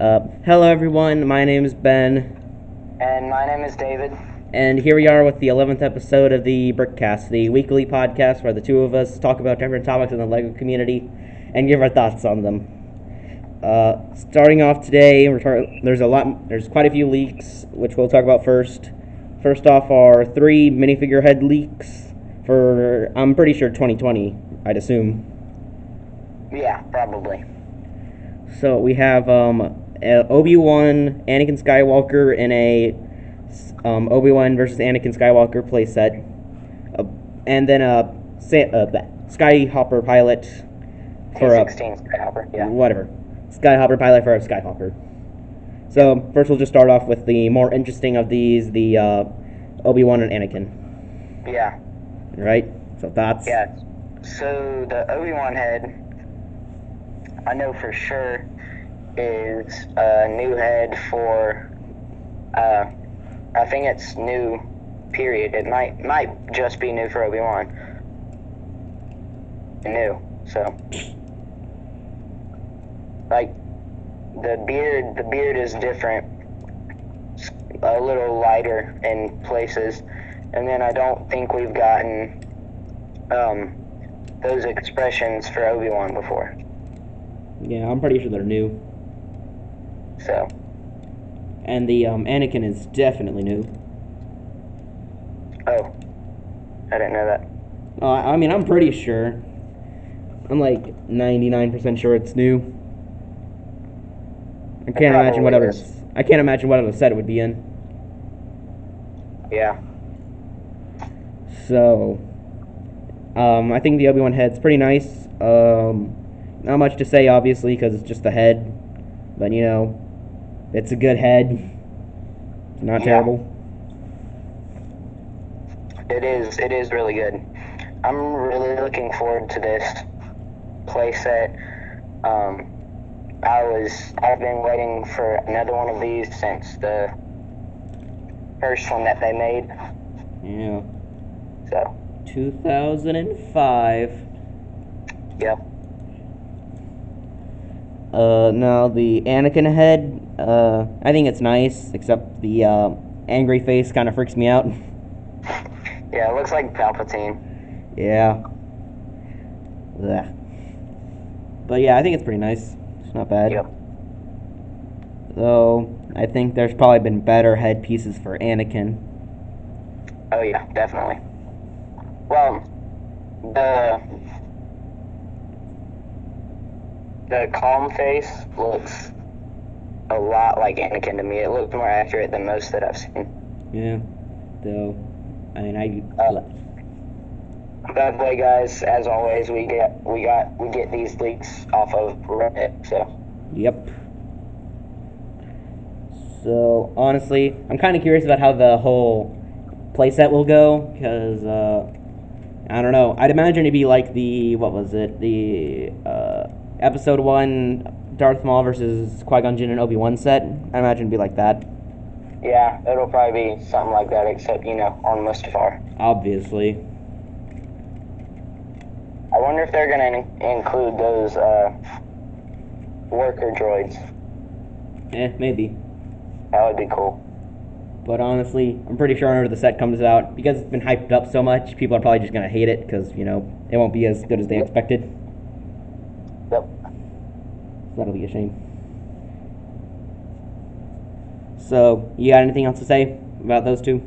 Hello everyone, my name is Ben, And my name is David. and here we are with the 11th episode of the Brickcast, the weekly podcast where the two of us talk about different topics in the LEGO community and give our thoughts on them. Starting off today, there's quite a few leaks, which we'll talk about first. First off are 3 minifigure head leaks for, I'm pretty sure 2020, I'd assume. Yeah, probably. So we have Obi-Wan, Anakin Skywalker in a Obi-Wan versus Anakin Skywalker playset, and then a Skyhopper pilot for a T16 Skyhopper, yeah. whatever Skyhopper pilot for a Skyhopper. So first we'll just start off with the more interesting of these, the Obi-Wan and Anakin. Yeah. Right. So thoughts? Yeah. So the Obi-Wan head, I know for sure, is a new head for, I think it's new, period. It might just be new for Obi-Wan. New, so. Like, the beard is different, a little lighter in places, and then I don't think we've gotten, those expressions for Obi-Wan before. Yeah, I'm pretty sure they're new. So. And the Anakin is definitely new. Oh. I didn't know that. I mean, I'm pretty sure. I'm like 99% sure it's new. I can't imagine what other. I can't imagine what other set it would be in. Yeah. So, I think the Obi-Wan head's pretty nice. Not much to say, obviously, because it's just a head. But, you know, it's a good head. It's not terrible. It is really good. I'm really looking forward to this playset. I've been waiting for another one of these since the first one that they made. Yeah. So. 2005. Yep. Now the Anakin head, I think it's nice, except the angry face kind of freaks me out. Yeah, it looks like Palpatine. Yeah. Ugh. But yeah, I think it's pretty nice. It's not bad. Yep. Though, I think there's probably been better head pieces for Anakin. Oh yeah, definitely. Well, the calm face looks a lot like Anakin to me. It looks more accurate than most that I've seen. Yeah. Though, I mean, By the way, guys, as always, we get these leaks off of Reddit. So. Yep. So honestly, I'm kind of curious about how the whole playset will go, because I don't know. I'd imagine it'd be like the Episode 1 Darth Maul versus Qui-Gon Jinn and Obi-Wan set. I imagine it'd be like that. Yeah, it'll probably be something like that, except, you know, on Mustafar. Obviously. I wonder if they're going to include those worker droids. Maybe. That would be cool. But honestly, I'm pretty sure whenever the set comes out, because it's been hyped up so much, people are probably just going to hate it, because, you know, it won't be as good as they expected. Yep. That'll be a shame. So, you got anything else to say about those two?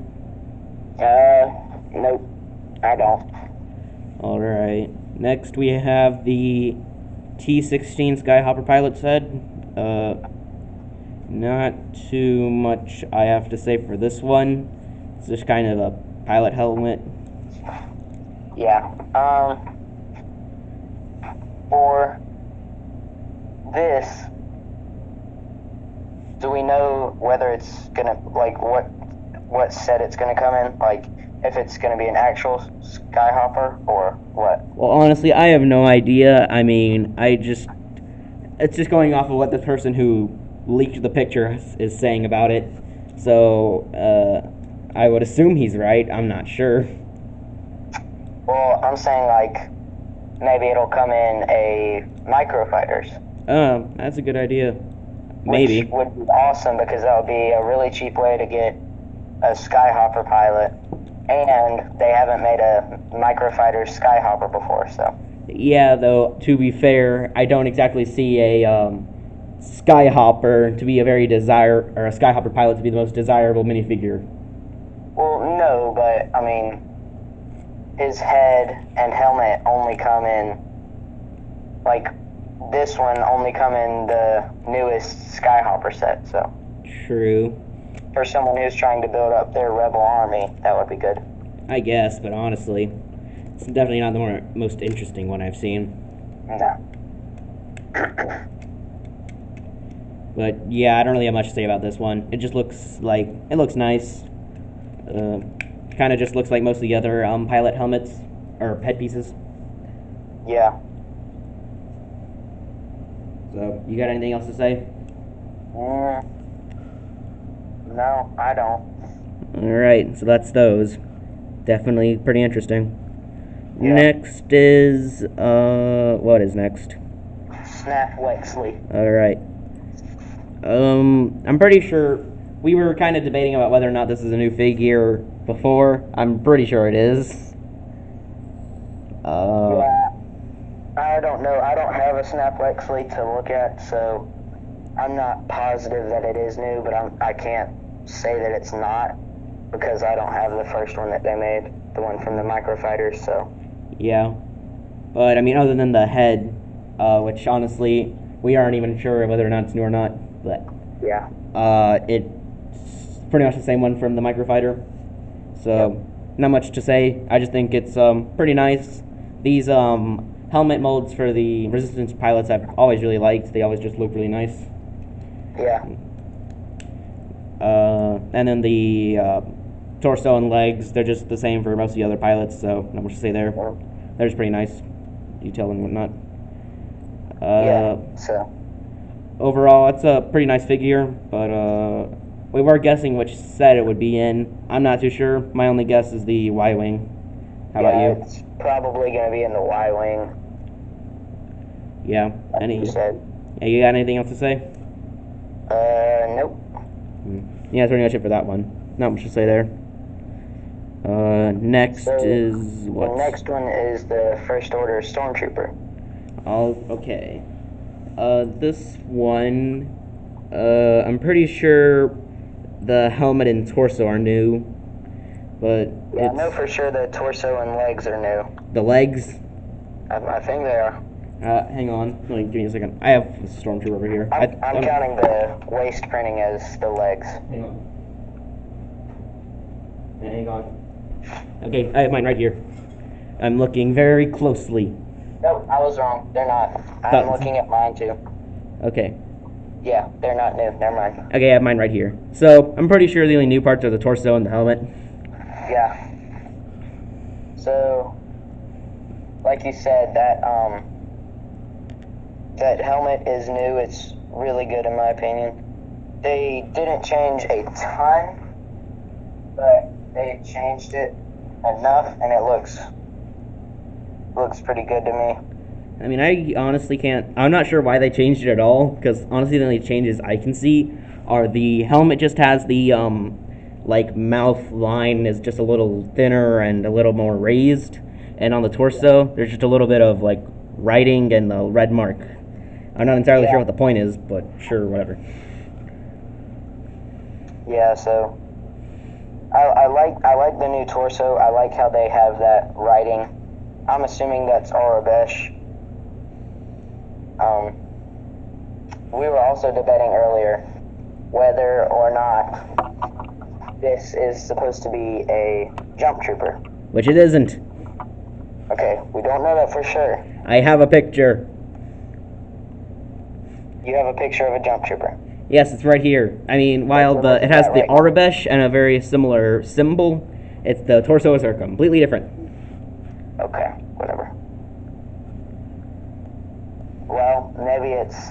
Nope. I don't. Alright. Next we have the T16 Skyhopper pilot set. Not too much I have to say for this one. It's just kind of a pilot helmet. Yeah. For this, do we know whether it's gonna, like, what set it's gonna come in? Like, if it's gonna be an actual Skyhopper or what? Well, honestly, I have no idea. I mean, it's just going off of what the person who leaked the picture is saying about it. So, I would assume he's right. I'm not sure. Well, I'm saying, like, maybe it'll come in a Microfighters. That's a good idea. Maybe. Which would be awesome because that would be a really cheap way to get a Skyhopper pilot, and they haven't made a microfighter Skyhopper before, so. Yeah, though, to be fair, I don't exactly see a Skyhopper to be a very or a Skyhopper pilot to be the most desirable minifigure. Well, no, but, I mean, his head and helmet only come in, like, this one only come in the newest Skyhopper set, so. True. For someone who's trying to build up their rebel army, that would be good. I guess, but honestly, it's definitely not the most interesting one I've seen. No. But yeah, I don't really have much to say about this one. It just looks nice. Kind of just looks like most of the other pilot helmets or head pieces. Yeah. So, you got anything else to say? No, I don't. Alright, so that's those. Definitely pretty interesting. Yeah. Next is, what is next? Snap Wexley. Alright. I'm pretty sure we were kind of debating about whether or not this is a new figure before. I'm pretty sure it is. Yeah. I don't know. I don't have a Snap Wexley to look at, so I'm not positive that it is new, but I can't say that it's not because I don't have the first one that they made, the one from the Microfighters, so. Yeah. But, I mean, other than the head, which honestly, we aren't even sure whether or not it's new or not, but yeah. It's pretty much the same one from the Microfighter. So, not much to say. I just think it's pretty nice. These helmet molds for the Resistance pilots I've always really liked. They always just look really nice. Yeah. And then the torso and legs, they're just the same for most of the other pilots, so not much to say there. They're just pretty nice, detailed and whatnot. Yeah, so. Overall, it's a pretty nice figure, but we were guessing which set it would be in. I'm not too sure. My only guess is the Y-Wing. How about you? It's probably going to be in the Y-Wing. Yeah. Like you said. Yeah, you got anything else to say? Nope. Yeah, that's pretty much it for that one. Not much to say there. Next is what? The next one is the First Order Stormtrooper. Okay. This one, I'm pretty sure the helmet and torso are new, but yeah, I know for sure the torso and legs are new. The legs? I think they are. Hang on. Give me a second. I have a Stormtrooper over here. I'm counting the waist printing as the legs. Hang on. Hang on. Okay, I have mine right here. I'm looking very closely. Nope, I was wrong. They're not. I'm looking at mine too. Okay. Yeah, they're not new. Never mind. Okay, I have mine right here. So, I'm pretty sure the only new parts are the torso and the helmet. Yeah. So, like you said, that helmet is new. It's really good in my opinion. They didn't change a ton, but they changed it enough, and it looks pretty good to me. I mean, I honestly can't. I'm not sure why they changed it at all, because honestly, the only changes I can see are the helmet just has the mouth line is just a little thinner and a little more raised, and on the torso there's just a little bit of writing and the red mark. I'm not entirely sure what the point is, but sure, whatever. Yeah, so I like the new torso. I like how they have that writing. I'm assuming that's Aurebesh. We were also debating earlier whether or not this is supposed to be a jump trooper. Which it isn't. Okay, we don't know that for sure. I have a picture. You have a picture of a jump trooper? Yes, it's right here. I mean, while it has the Aurebesh and a very similar symbol, the torsos are completely different. Okay, whatever. Well, maybe it's...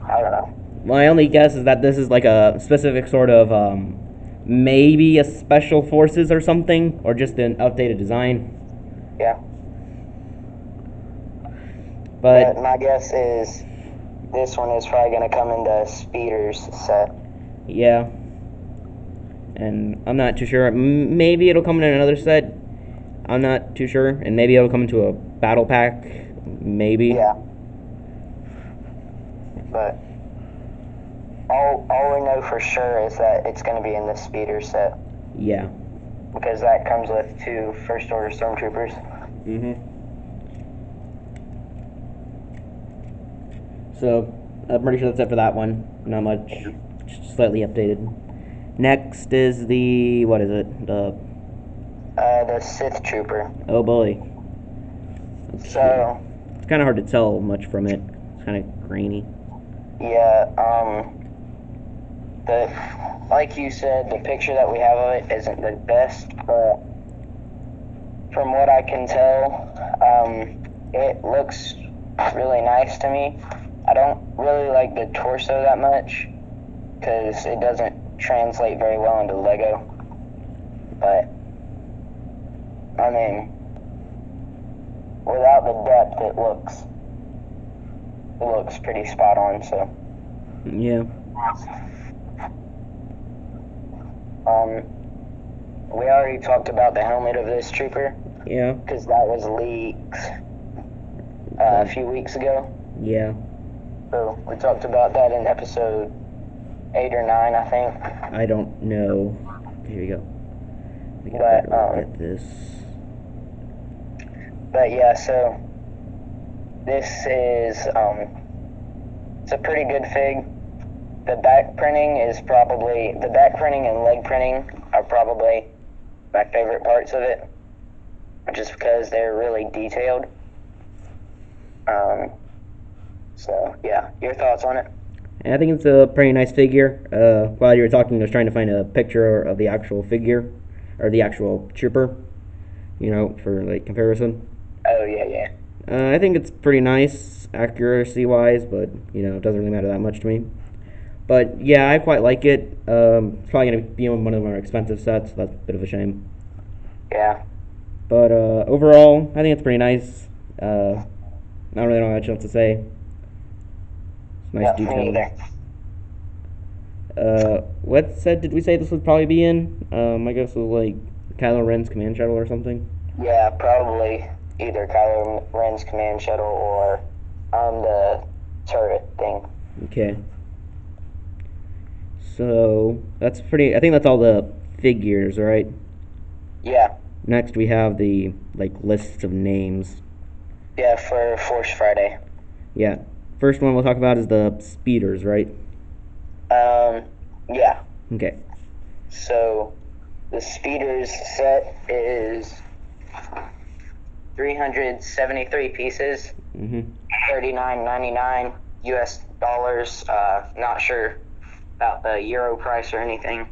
I don't know. My only guess is that this is a specific sort of, maybe a special forces or something, or just an outdated design. Yeah. But my guess is this one is probably going to come in the speeders set. Yeah. And I'm not too sure. Maybe it'll come in another set. I'm not too sure. And maybe it'll come into a battle pack. Maybe. Yeah. But all we know for sure is that it's going to be in the speeder set. Yeah. Because that comes with 2 First Order Stormtroopers. So, I'm pretty sure that's it for that one. Not much. Just slightly updated. Next is the... what is it? The Sith Trooper. Oh boy. So... it's kind of hard to tell much from it. It's kind of grainy. Yeah, like you said, the picture that we have of it isn't the best, but from what I can tell, it looks really nice to me. I don't really like the torso that much, because it doesn't translate very well into Lego, but, I mean, without the depth, it looks pretty spot on, so. Yeah. We already talked about the helmet of this trooper. Yeah. Because that was leaked a few weeks ago. Yeah. So we talked about that in episode 8 or 9, I think. I don't know. Here we go. We got But, better look at this. But yeah, so this is it's a pretty good fig. The back printing and leg printing are probably my favorite parts of it, just because they're really detailed. So yeah, your thoughts on it? And I think it's a pretty nice figure. While you were talking, I was trying to find a picture of the actual figure, or the actual trooper, for like comparison. Oh yeah. I think it's pretty nice, accuracy-wise, but it doesn't really matter that much to me. But yeah, I quite like it. It's probably gonna be one of the more expensive sets, so that's a bit of a shame. Yeah. But overall, I think it's pretty nice. I don't really know much else to say. It's nice detail. What set did we say this would probably be in? I guess it was like Kylo Ren's command shuttle or something. Yeah, probably either Kylo Ren's command shuttle or the turret thing. Okay. So that's pretty. I think that's all the figures, right? Yeah. Next we have the lists of names. Yeah, for Force Friday. Yeah. First one we'll talk about is the speeders, right? Yeah. Okay. So the speeders set is 373 pieces. $39.99 US dollars. Not sure about the euro price or anything,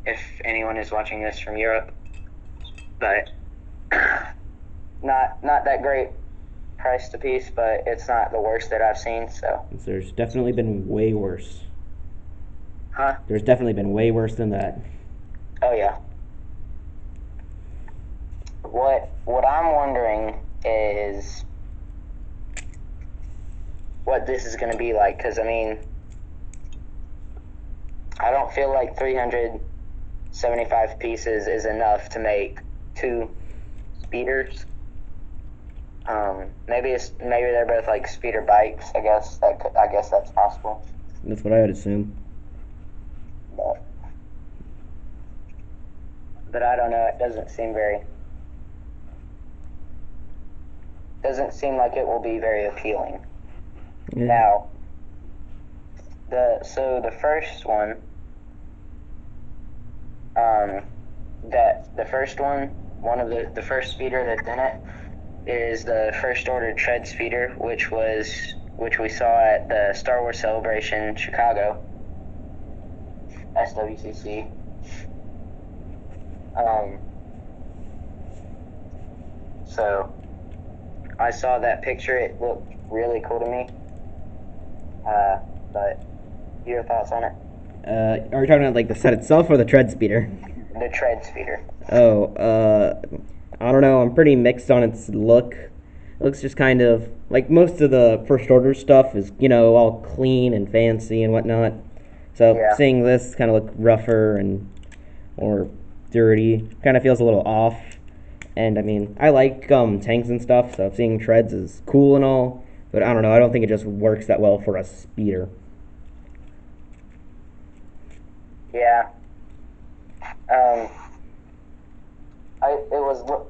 if anyone is watching this from Europe, but not that great price to piece, but it's not the worst that I've seen. So there's definitely been way worse. Huh? There's definitely been way worse than that. Oh yeah. What I'm wondering is what this is going to be like, because I mean, I don't feel like 375 pieces is enough to make 2 speeders. Maybe they're both like speeder bikes. I guess that's possible. That's what I would assume. But I don't know. It doesn't seem like it will be very appealing. Yeah. Now, the first one, one of the first speeder that's in it is the First Order Tread Speeder, which we saw at the Star Wars Celebration Chicago, SWCC. So I saw that picture. It looked really cool to me. But your thoughts on it? Are we talking about the set itself or the tread speeder? The Tread Speeder. Oh, I don't know. I'm pretty mixed on its look. looks just kind of like most of the first order stuff is, all clean and fancy and whatnot. So Yeah. seeing this kind of look rougher and more dirty kind of feels a little off. And I mean, I like tanks and stuff, so seeing treads is cool and all. But I don't know. I don't think it just works that well for a speeder. Yeah.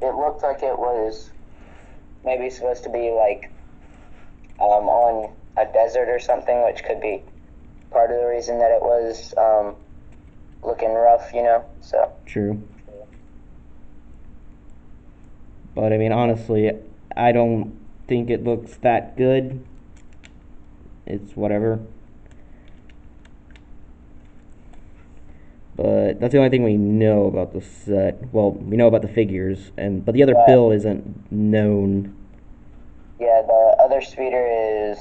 It looked like it was maybe supposed to be like on a desert or something, which could be part of the reason that it was looking rough, So True. But I mean, honestly, I don't think it looks that good. It's whatever. But that's the only thing we know about the set. Well, we know about the figures, but the other Right. build isn't known. yeah, the other speeder is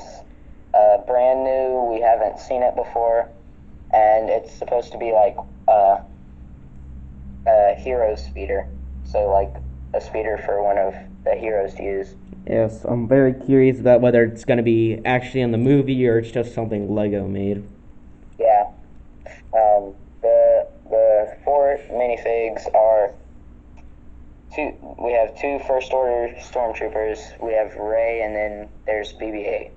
brand new. We haven't seen it before, and it's supposed to be like a hero speeder. So like a speeder for one of the heroes to use. Yes, I'm very curious about whether it's going to be actually in the movie or it's just something Lego made. Yeah. The four minifigs are two. We have two first order stormtroopers. We have Rey, and then there's BB-8.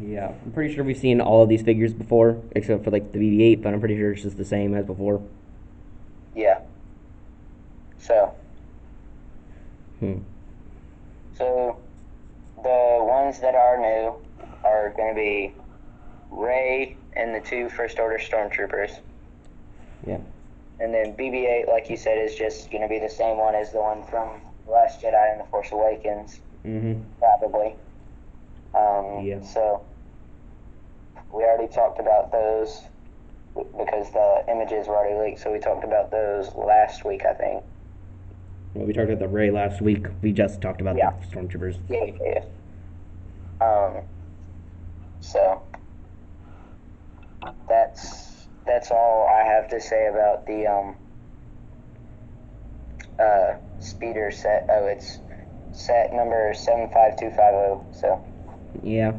Yeah, I'm pretty sure we've seen all of these figures before, except for like the BB-8, but I'm pretty sure it's just the same as before. Yeah. So Hmm. so the ones that are new are going to be Rey and the two first order stormtroopers. Yeah. And then BB-8, like you said, is just going to be the same one as the one from Last Jedi and The Force Awakens, Mm-hmm. probably. Yeah. So we already talked about those because the images were already leaked. So we talked about those last week, I think. Well, we talked about the Ray last week. We just talked about Yeah. the Stormtroopers. Yeah. So that's all I have to say about the speeder set. Oh, it's set number 75250. So Yeah.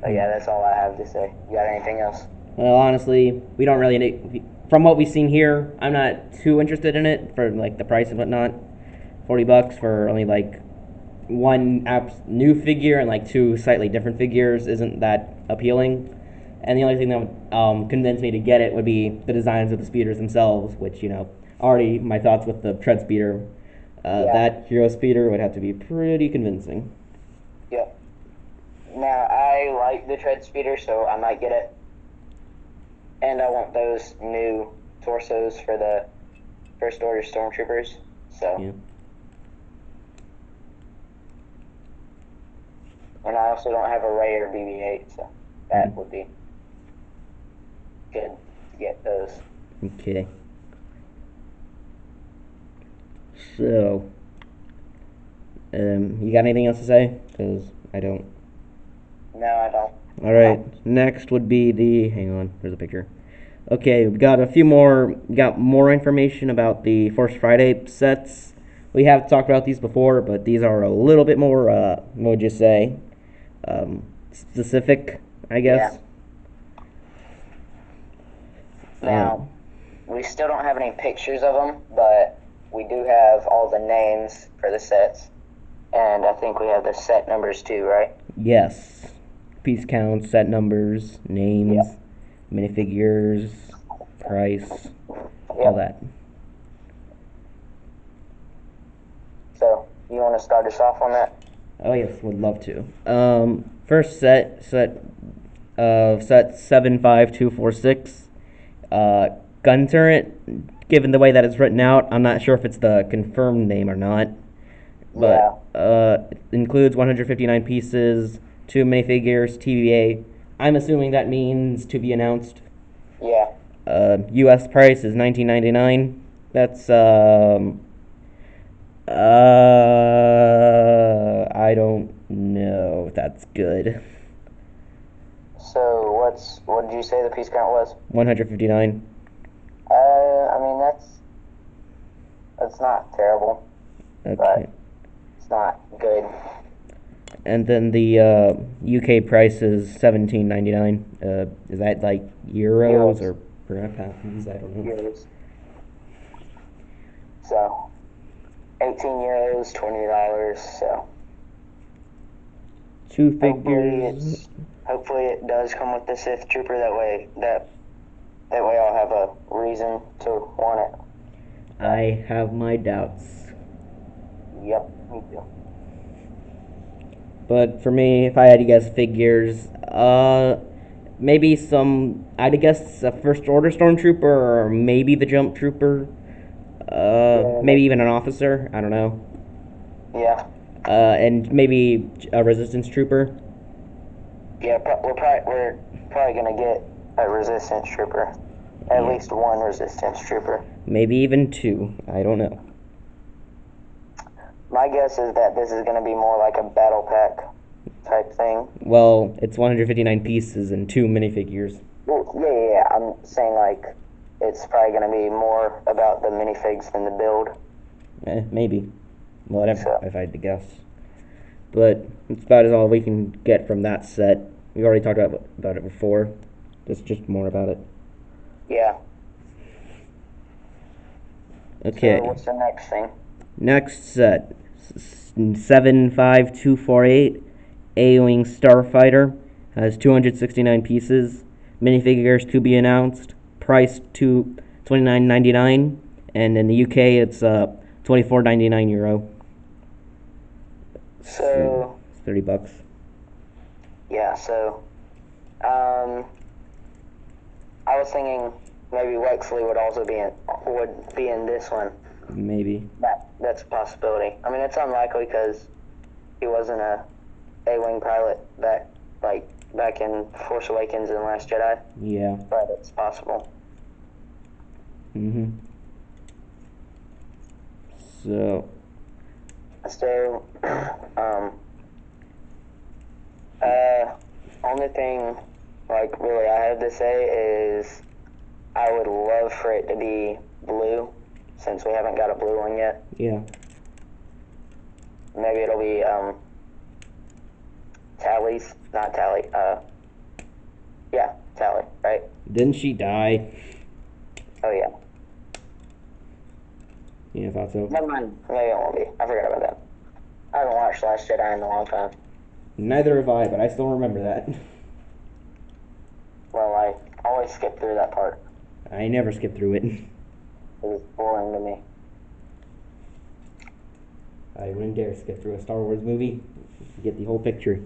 yeah, that's all I have to say. You got anything else? Well, honestly, we don't really need. From what we've seen here, I'm not too interested in it for like the price and whatnot. $40 for only like one new figure and like two slightly different figures isn't that appealing. And the only thing that would convince me to get it would be the designs of the speeders themselves, which already my thoughts with the tread speeder. Yeah. That hero speeder would have to be pretty convincing. Yeah. Now I like the tread speeder, so I might get it. And I want those new torsos for the first order stormtroopers. So. Yeah. And I also don't have a Rey or BB-8, so that would be good to get those. Okay. So, you got anything else to say? Because I don't. No, I don't. All right. Next would be the. Hang on. There's a picture. Okay, we got more information about the Force Friday sets. We have talked about these before, but these are a little bit more. What would you say? Specific, I guess. Yeah. Now, we still don't have any pictures of them, but we do have all the names for the sets. And I think we have the set numbers too, right? Yes. Piece counts, set numbers, names, Yep. minifigures, price, all Yep. that. So, you want to start us off on that? Oh yes, would love to. First set 75246. Gun turret. Given the way that it's written out, I'm not sure if it's the confirmed name or not. But it includes 159 pieces, 2 minifigures, TBA. I'm assuming that means to be announced. Yeah. U.S. price is $19.99. That's I don't know if that's good. So, what did you say the piece count was? 159. I mean, that's not terrible. Okay. But not good. And then the UK price is $17.99. Is that like euros or pounds? I don't know. Euros. So 18 euros, $20. So Two figures. Hopefully it does come with the Sith Trooper. That way I'll have a reason to want it. I have my doubts. Yep, me too. But for me, if I had to guess figures, maybe some, I'd guess a First Order Stormtrooper, or maybe the Jump Trooper, maybe even an officer, I don't know. Yeah. And maybe a Resistance Trooper. Yeah, we're probably gonna get a Resistance Trooper. At least one Resistance Trooper. Maybe even two, I don't know. My guess is that this is gonna be more like a battle pack type thing. Well, it's 159 pieces and two minifigures. Well, yeah. I'm saying like it's probably gonna be more about the minifigs than the build. Maybe. Whatever, if I had to guess. But it's about all we can get from that set. We've already talked about it before. Just more about it. Yeah. Okay. So what's the next thing? Next set. 75248 A-Wing Starfighter. Has 269 pieces. Minifigures to be announced. Price to $29.99. And in the UK it's €24.99. So it's $30. Yeah, so I was thinking maybe Wexley would also be in this one. Maybe. That's a possibility. I mean, it's unlikely because he wasn't a A-Wing pilot back in Force Awakens and Last Jedi. Yeah. But it's possible. So, only thing, like, really I have to say is I would love for it to be blue, since we haven't got a blue one yet. Yeah. Maybe it'll be, Tally's, not Tally, yeah, Tally, right? Didn't she die? Oh, yeah. Yeah, I thought so. Never mind, maybe it won't be. I forgot about that. I haven't watched Last Jedi in a long time. Neither have I, but I still remember that. Well, I always skip through that part. I never skip through it. It was boring to me. I wouldn't dare skip through a Star Wars movie to get the whole picture.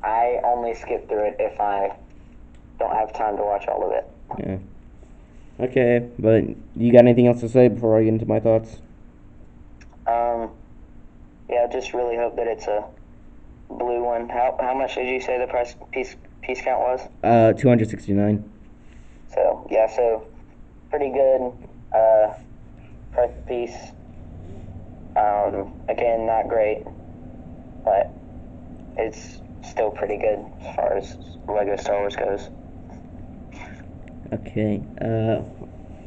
I only skip through it if I don't have time to watch all of it. Yeah. Okay, but you got anything else to say before I get into my thoughts? Yeah, I just really hope that it's a blue one. How much did you say the piece count was? 269. So yeah, so pretty good. Price per piece. Again, not great, but it's still pretty good as far as Lego Star Wars goes. Okay.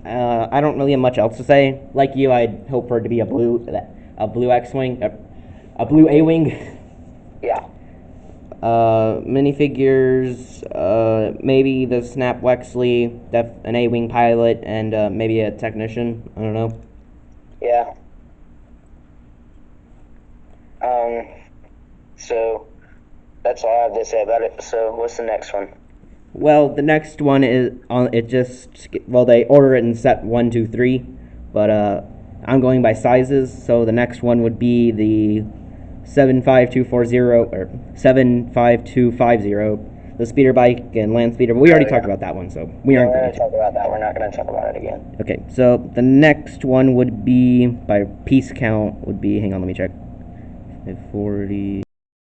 I don't really have much else to say. Like you, I'd hope for it to be a blue X-wing, a blue A-wing. Yeah. Minifigures, maybe the Snap Wexley, an A-wing pilot, and maybe a technician. I don't know. Yeah. So that's all I have to say about it. So what's the next one? Well, the next one is they order it in set 1, 2, 3, but I'm going by sizes. So the next one would be the 75240 or 75250, the speeder bike and land speeder. But we already talked about that one, so we aren't going to talk about that. We're not going to talk about it again. Okay, so the next one would be by piece count would be. Hang on, let me check. 40.